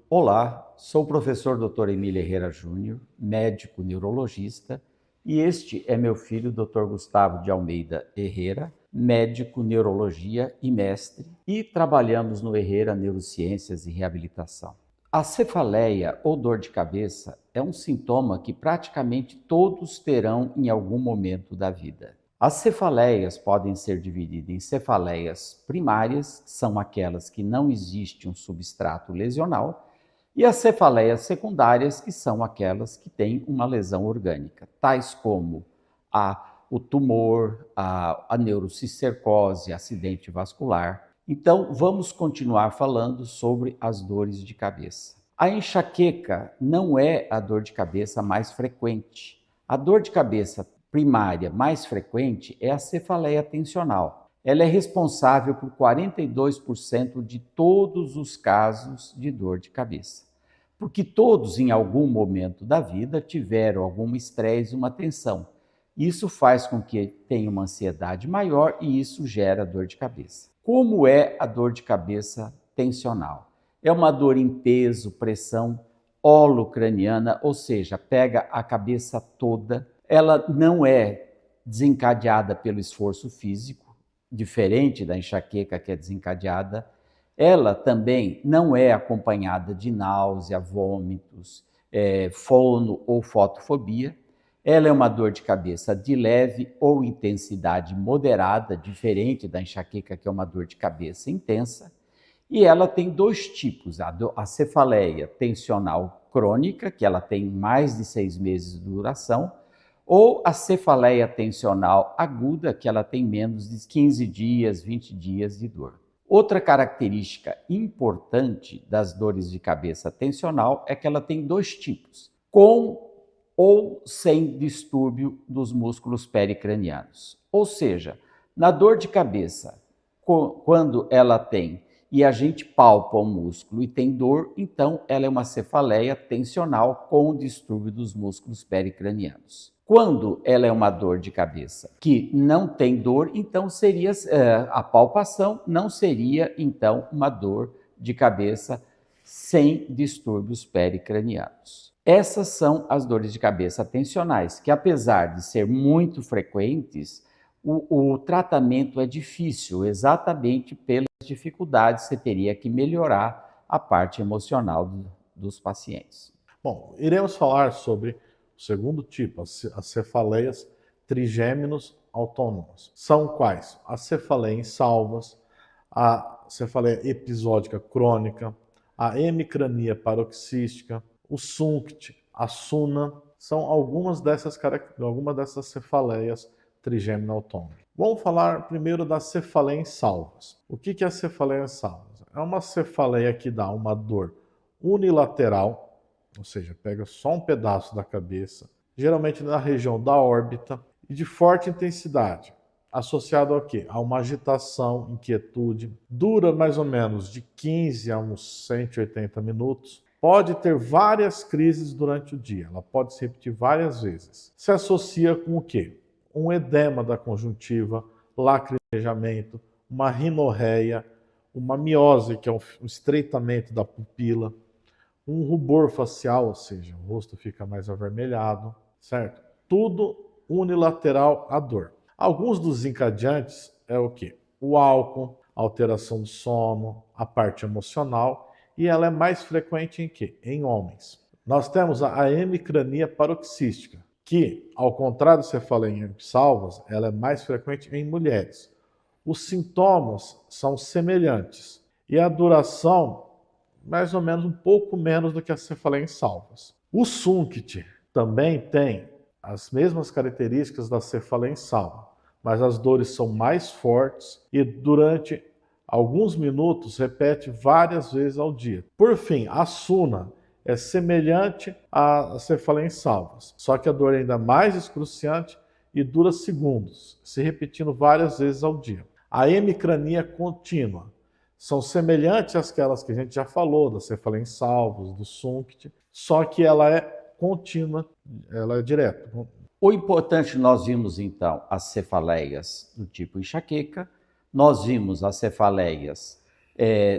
Olá, sou o professor Dr. Emílio Herrera Júnior, médico neurologista, e este é meu filho, Dr. Gustavo de Almeida Herrera, médico neurologia e mestre, e trabalhamos no Herrera Neurociências e Reabilitação. A cefaleia ou dor de cabeça é um sintoma que praticamente todos terão em algum momento da vida. As cefaleias podem ser divididas em cefaleias primárias, que são aquelas que não existe um substrato lesional, e as cefaleias secundárias, que são aquelas que têm uma lesão orgânica, tais como o tumor, a neurocicercose, acidente vascular. Então, vamos continuar falando sobre as dores de cabeça. A enxaqueca não é a dor de cabeça mais frequente. A dor de cabeça primária mais frequente é a cefaleia tensional. Ela é responsável por 42% de todos os casos de dor de cabeça, porque todos, em algum momento da vida, tiveram algum estresse e uma tensão. Isso faz com que tenha uma ansiedade maior e isso gera dor de cabeça. Como é a dor de cabeça tensional? É uma dor em peso, pressão holocraniana, ou seja, pega a cabeça toda. Ela não é desencadeada pelo esforço físico, diferente da enxaqueca que é desencadeada. Ela também não é acompanhada de náusea, vômitos, fono ou fotofobia. Ela é uma dor de cabeça de leve ou intensidade moderada, diferente da enxaqueca, que é uma dor de cabeça intensa. E ela tem dois tipos, a cefaleia tensional crônica, que ela tem mais de 6 meses de duração, ou a cefaleia tensional aguda, que ela tem menos de 15 dias, 20 dias de dor. Outra característica importante das dores de cabeça tensional é que ela tem dois tipos, com ou sem distúrbio dos músculos pericranianos. Ou seja, na dor de cabeça, quando ela tem e a gente palpa o músculo e tem dor, então ela é uma cefaleia tensional com distúrbio dos músculos pericranianos. Quando ela é uma dor de cabeça que não tem dor, então seria a palpação não seria então uma dor de cabeça sem distúrbios pericranianos. Essas são as dores de cabeça tensionais, que apesar de ser muito frequentes, o tratamento é difícil, exatamente pelas dificuldades, você teria que melhorar a parte emocional dos pacientes. Bom, iremos falar sobre o segundo tipo, as cefaleias trigêmenos autônomas. São quais? A cefaleia insalvas, a cefaleia episódica crônica, a hemicrania paroxística, o SUNCT, a SUNA, são algumas dessas cefaleias trigêmino autônomas. Vamos falar primeiro da cefaleia insalvas. O que é a cefaleia insalvas? É uma cefaleia que dá uma dor unilateral, ou seja, pega só um pedaço da cabeça, geralmente na região da órbita, e de forte intensidade, associado ao quê? A uma agitação, inquietude, dura mais ou menos de 15 a uns 180 minutos, pode ter várias crises durante o dia, ela pode se repetir várias vezes. Se associa com o quê? Um edema da conjuntiva, lacrimejamento, uma rinorreia, uma miose, que é um estreitamento da pupila, um rubor facial, ou seja, o rosto fica mais avermelhado, certo? Tudo unilateral à dor. Alguns dos encadeantes é o quê? O álcool, a alteração do sono, a parte emocional, e ela é mais frequente em quê? Em homens. Nós temos a hemicrania paroxística, que, ao contrário de cefaleia insalvas, ela é mais frequente em mulheres. Os sintomas são semelhantes e a duração mais ou menos um pouco menos do que a cefaleia insalvas. O SUNCT também tem as mesmas características da cefaleia insalva, mas as dores são mais fortes e durante alguns minutos repete várias vezes ao dia. Por fim, a SUNA é semelhante à cefaleia insalvas, só que a dor é ainda mais excruciante e dura segundos, se repetindo várias vezes ao dia. A hemicrania contínua são semelhantes àquelas que a gente já falou, da cefaleia insalvos, do SUNCT, só que ela é contínua, ela é direta. O importante, nós vimos então as cefaleias do tipo enxaqueca, nós vimos as cefaleias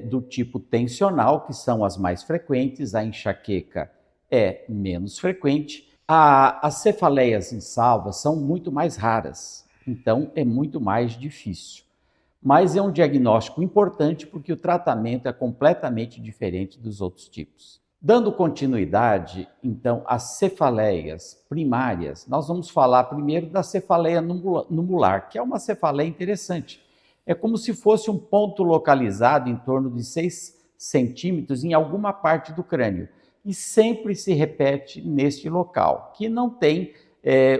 do tipo tensional, que são as mais frequentes, a enxaqueca é menos frequente. As cefaleias em salva são muito mais raras, então é muito mais difícil. Mas é um diagnóstico importante porque o tratamento é completamente diferente dos outros tipos. Dando continuidade, então, às cefaleias primárias, nós vamos falar primeiro da cefaleia numular, que é uma cefaleia interessante. É como se fosse um ponto localizado em torno de 6 centímetros em alguma parte do crânio e sempre se repete neste local, que não tem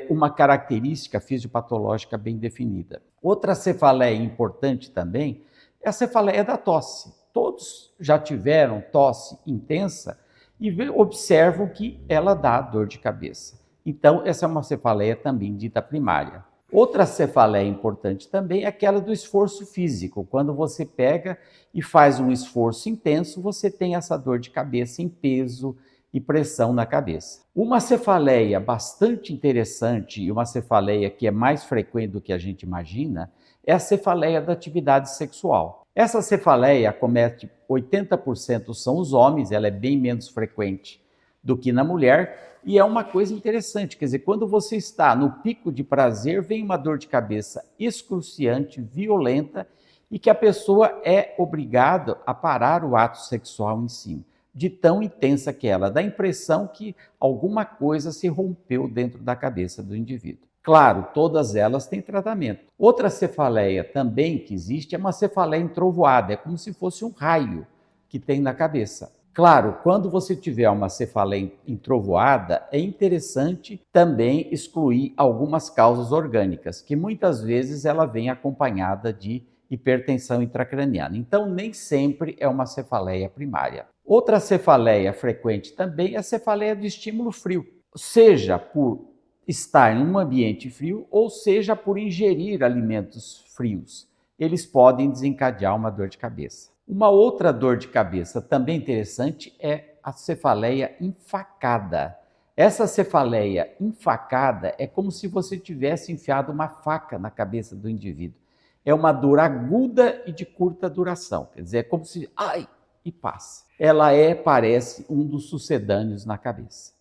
uma característica fisiopatológica bem definida. Outra cefaleia importante também é a cefaleia da tosse. Todos já tiveram tosse intensa e observam que ela dá dor de cabeça. Então, essa é uma cefaleia também dita primária. Outra cefaleia importante também é aquela do esforço físico. Quando você pega e faz um esforço intenso, você tem essa dor de cabeça em peso e pressão na cabeça. Uma cefaleia bastante interessante e uma cefaleia que é mais frequente do que a gente imagina é a cefaleia da atividade sexual. Essa cefaleia acomete 80% são os homens, ela é bem menos frequente do que na mulher, e é uma coisa interessante, quer dizer, quando você está no pico de prazer, vem uma dor de cabeça excruciante, violenta, e que a pessoa é obrigada a parar o ato sexual em si, de tão intensa que ela, dá a impressão que alguma coisa se rompeu dentro da cabeça do indivíduo. Claro, todas elas têm tratamento. Outra cefaleia também que existe é uma cefaleia entrovoada, é como se fosse um raio que tem na cabeça. Claro, quando você tiver uma cefaleia entrovoada, é interessante também excluir algumas causas orgânicas, que muitas vezes ela vem acompanhada de hipertensão intracraniana. Então, nem sempre é uma cefaleia primária. Outra cefaleia frequente também é a cefaleia de estímulo frio, seja por estar em um ambiente frio ou seja por ingerir alimentos frios. Eles podem desencadear uma dor de cabeça. Uma outra dor de cabeça também interessante é a cefaleia enfacada. Essa cefaleia enfacada é como se você tivesse enfiado uma faca na cabeça do indivíduo. É uma dor aguda e de curta duração, quer dizer, é como se, ai, e passa. Ela parece um dos sucedâneos na cabeça,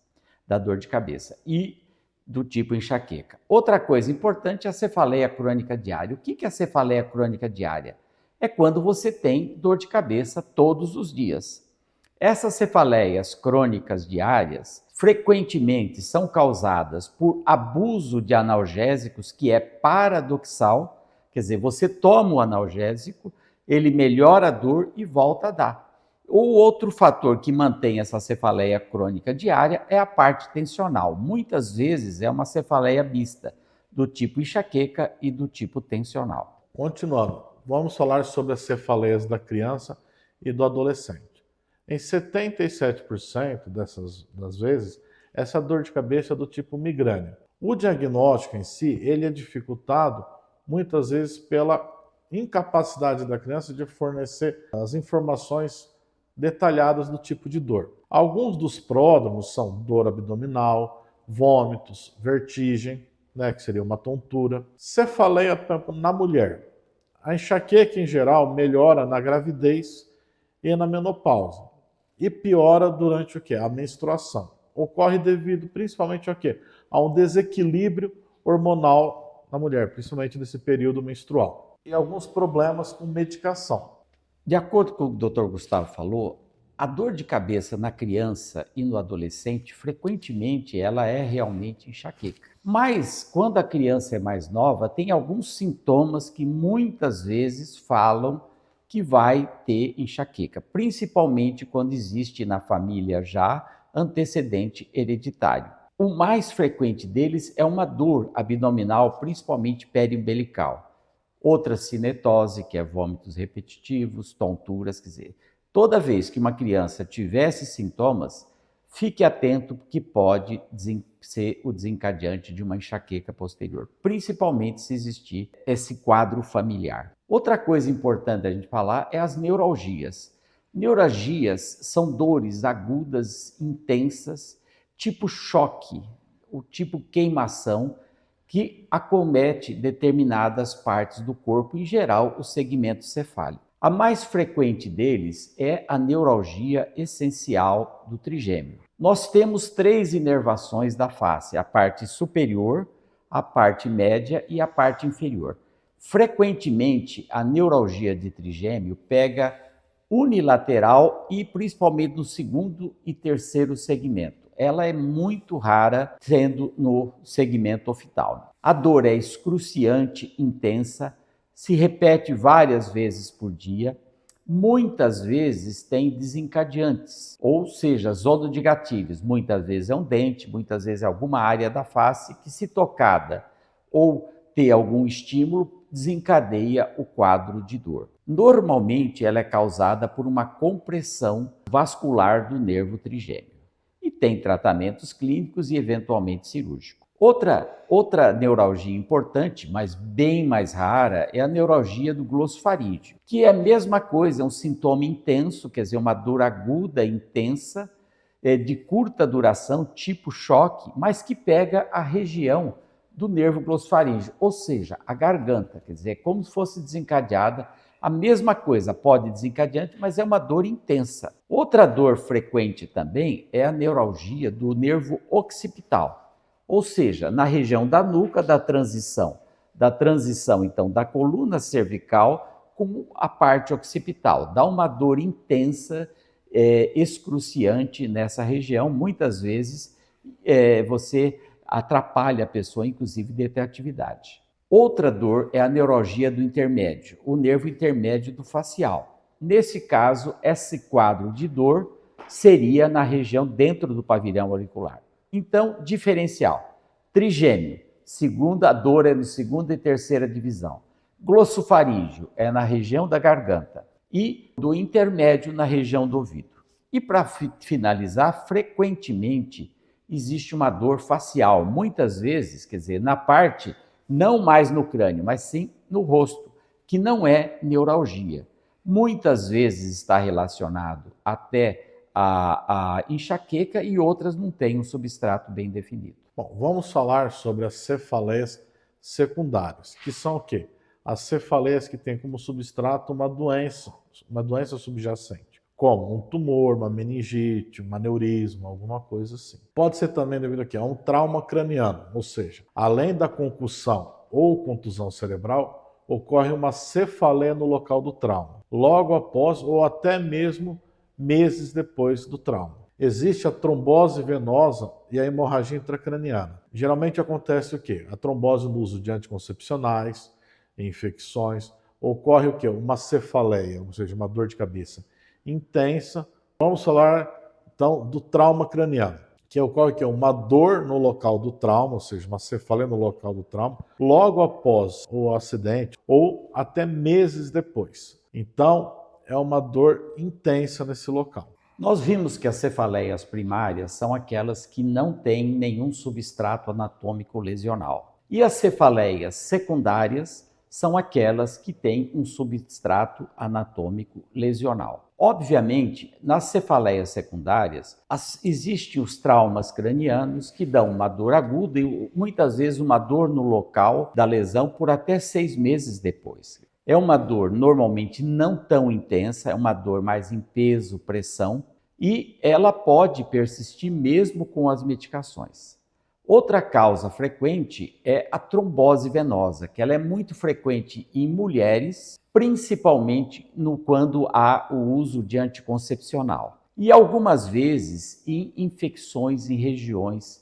da dor de cabeça e do tipo enxaqueca. Outra coisa importante é a cefaleia crônica diária. O que é a cefaleia crônica diária? É quando você tem dor de cabeça todos os dias. Essas cefaleias crônicas diárias frequentemente são causadas por abuso de analgésicos, que é paradoxal, quer dizer, você toma o analgésico, ele melhora a dor e volta a dar. O outro fator que mantém essa cefaleia crônica diária é a parte tensional. Muitas vezes é uma cefaleia mista, do tipo enxaqueca e do tipo tensional. Continuando, vamos falar sobre as cefaleias da criança e do adolescente. Em 77% das vezes, essa dor de cabeça é do tipo migrânea. O diagnóstico em si, ele é dificultado muitas vezes pela incapacidade da criança de fornecer as informações detalhadas do tipo de dor. Alguns dos pródromos são dor abdominal, vômitos, vertigem, que seria uma tontura, cefaleia na mulher. A enxaqueca em geral melhora na gravidez e na menopausa e piora durante o quê? A menstruação. Ocorre devido principalmente ao quê? A um desequilíbrio hormonal na mulher, principalmente nesse período menstrual. E alguns problemas com medicação. De acordo com o que o Dr. Gustavo falou, a dor de cabeça na criança e no adolescente, frequentemente ela é realmente enxaqueca. Mas quando a criança é mais nova, tem alguns sintomas que muitas vezes falam que vai ter enxaqueca, principalmente quando existe na família já antecedente hereditário. O mais frequente deles é uma dor abdominal, principalmente periumbilical. Outra cinetose, que é vômitos repetitivos, tonturas, quer dizer, toda vez que uma criança tiver esses sintomas, fique atento que pode ser o desencadeante de uma enxaqueca posterior, principalmente se existir esse quadro familiar. Outra coisa importante a gente falar é as neuralgias. Neuralgias são dores agudas, intensas, tipo choque, o tipo queimação, que acomete determinadas partes do corpo, em geral o segmento cefálico. A mais frequente deles é a neuralgia essencial do trigêmeo. Nós temos 3 inervações da face, a parte superior, a parte média e a parte inferior. Frequentemente, a neuralgia de trigêmeo pega unilateral e principalmente no segundo e terceiro segmento. Ela é muito rara, sendo no segmento oftalmo. A dor é excruciante, intensa, se repete várias vezes por dia, muitas vezes tem desencadeantes, ou seja, zono de gatilhos. Muitas vezes é um dente, muitas vezes é alguma área da face que, se tocada ou ter algum estímulo, desencadeia o quadro de dor. Normalmente, ela é causada por uma compressão vascular do nervo trigêmeo e tem tratamentos clínicos e eventualmente cirúrgicos. Outra neuralgia importante, mas bem mais rara, é a neuralgia do glossofaríngeo, que é a mesma coisa, é um sintoma intenso, quer dizer, uma dor aguda, intensa, de curta duração, tipo choque, mas que pega a região do nervo glossofaríngeo, ou seja, a garganta, quer dizer, é como se fosse desencadeada. A mesma coisa, pode desencadeante, mas é uma dor intensa. Outra dor frequente também é a neuralgia do nervo occipital, ou seja, na região da nuca, da transição então da coluna cervical com a parte occipital. Dá uma dor intensa, excruciante nessa região. Muitas vezes você atrapalha a pessoa, inclusive, de ter atividade. Outra dor é a neuralgia do intermédio, o nervo intermédio do facial. Nesse caso, esse quadro de dor seria na região dentro do pavilhão auricular. Então, diferencial: trigêmeo, a dor é no segunda e terceira divisão. Glossofaríngeo é na região da garganta e do intermédio na região do ouvido. E para finalizar, frequentemente existe uma dor facial, muitas vezes, quer dizer, na parte, não mais no crânio, mas sim no rosto, que não é neuralgia. Muitas vezes está relacionado até a enxaqueca e outras não têm um substrato bem definido. Bom, vamos falar sobre as cefaleias secundárias, que são o quê? As cefaleias que têm como substrato uma doença subjacente, como um tumor, uma meningite, um aneurisma, alguma coisa assim. Pode ser também devido a um trauma craniano, ou seja, além da concussão ou contusão cerebral, ocorre uma cefaleia no local do trauma, logo após ou até mesmo meses depois do trauma. Existe a trombose venosa e a hemorragia intracraniana. Geralmente acontece o quê? A trombose no uso de anticoncepcionais, infecções. Ocorre o quê? Uma cefaleia, ou seja, uma dor de cabeça intensa. Vamos falar, então, do trauma craniano, que ocorre que é uma dor no local do trauma, ou seja, uma cefaleia no local do trauma, logo após o acidente ou até meses depois. Então, é uma dor intensa nesse local. Nós vimos que as cefaleias primárias são aquelas que não têm nenhum substrato anatômico lesional. E as cefaleias secundárias são aquelas que têm um substrato anatômico lesional. Obviamente, nas cefaleias secundárias, existem os traumas cranianos que dão uma dor aguda e muitas vezes uma dor no local da lesão por até 6 meses depois. É uma dor normalmente não tão intensa, é uma dor mais em peso, pressão, e ela pode persistir mesmo com as medicações. Outra causa frequente é a trombose venosa, que ela é muito frequente em mulheres, principalmente quando há o uso de anticoncepcional. E algumas vezes em infecções em regiões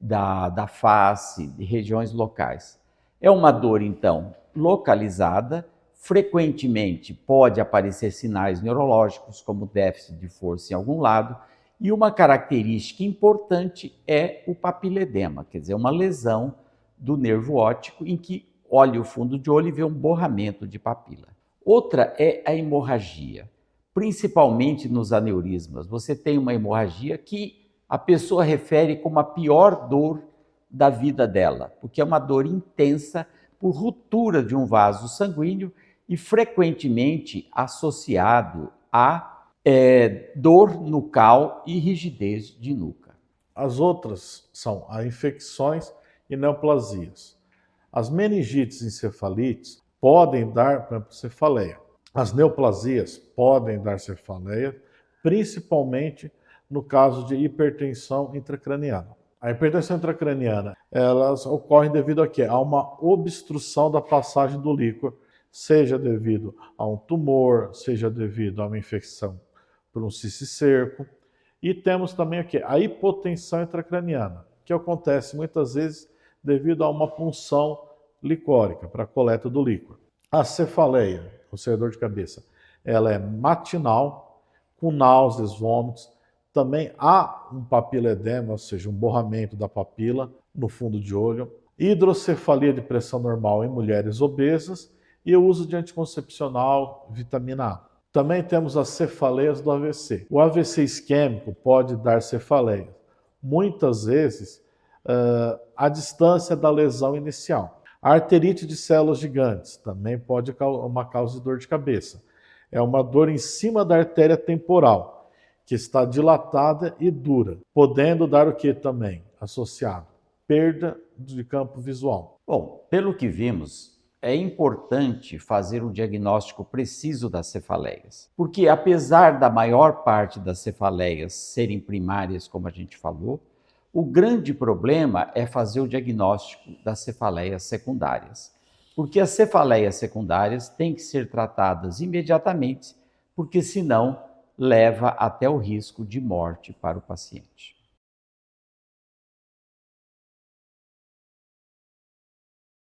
da face, de regiões locais. É uma dor, então, localizada, frequentemente pode aparecer sinais neurológicos, como déficit de força em algum lado, e uma característica importante é o papiledema, quer dizer, uma lesão do nervo óptico em que olha o fundo de olho e vê um borramento de papila. Outra é a hemorragia, principalmente nos aneurismas. Você tem uma hemorragia que a pessoa refere como a pior dor da vida dela, porque é uma dor intensa por ruptura de um vaso sanguíneo e frequentemente associado a dor nucal e rigidez de nuca. As outras são as infecções e neoplasias. As meningites e encefalites podem dar, por exemplo, cefaleia. As neoplasias podem dar cefaleia, principalmente no caso de hipertensão intracraniana. A hipertensão intracraniana, elas ocorrem devido a quê? A uma obstrução da passagem do líquor, seja devido a um tumor, seja devido a uma infecção por um cisticerco. E temos também aqui a hipotensão intracraniana, que acontece muitas vezes devido a uma punção licórica para a coleta do líquor. A cefaleia, ou seja, dor de cabeça, ela é matinal, com náuseas, vômitos. Também há um papiledema, ou seja, um borramento da papila no fundo de olho. Hidrocefalia de pressão normal em mulheres obesas e o uso de anticoncepcional, vitamina A. Também temos as cefaleias do AVC. O AVC isquêmico pode dar cefaleia, muitas vezes à distância da lesão inicial. A arterite de células gigantes também pode ser uma causa de dor de cabeça. É uma dor em cima da artéria temporal, que está dilatada e dura, podendo dar o que também? Associado? Perda de campo visual. Bom, pelo que vimos, é importante fazer um diagnóstico preciso das cefaleias, porque apesar da maior parte das cefaleias serem primárias, como a gente falou, o grande problema é fazer o diagnóstico das cefaleias secundárias, porque as cefaleias secundárias têm que ser tratadas imediatamente, porque senão leva até o risco de morte para o paciente.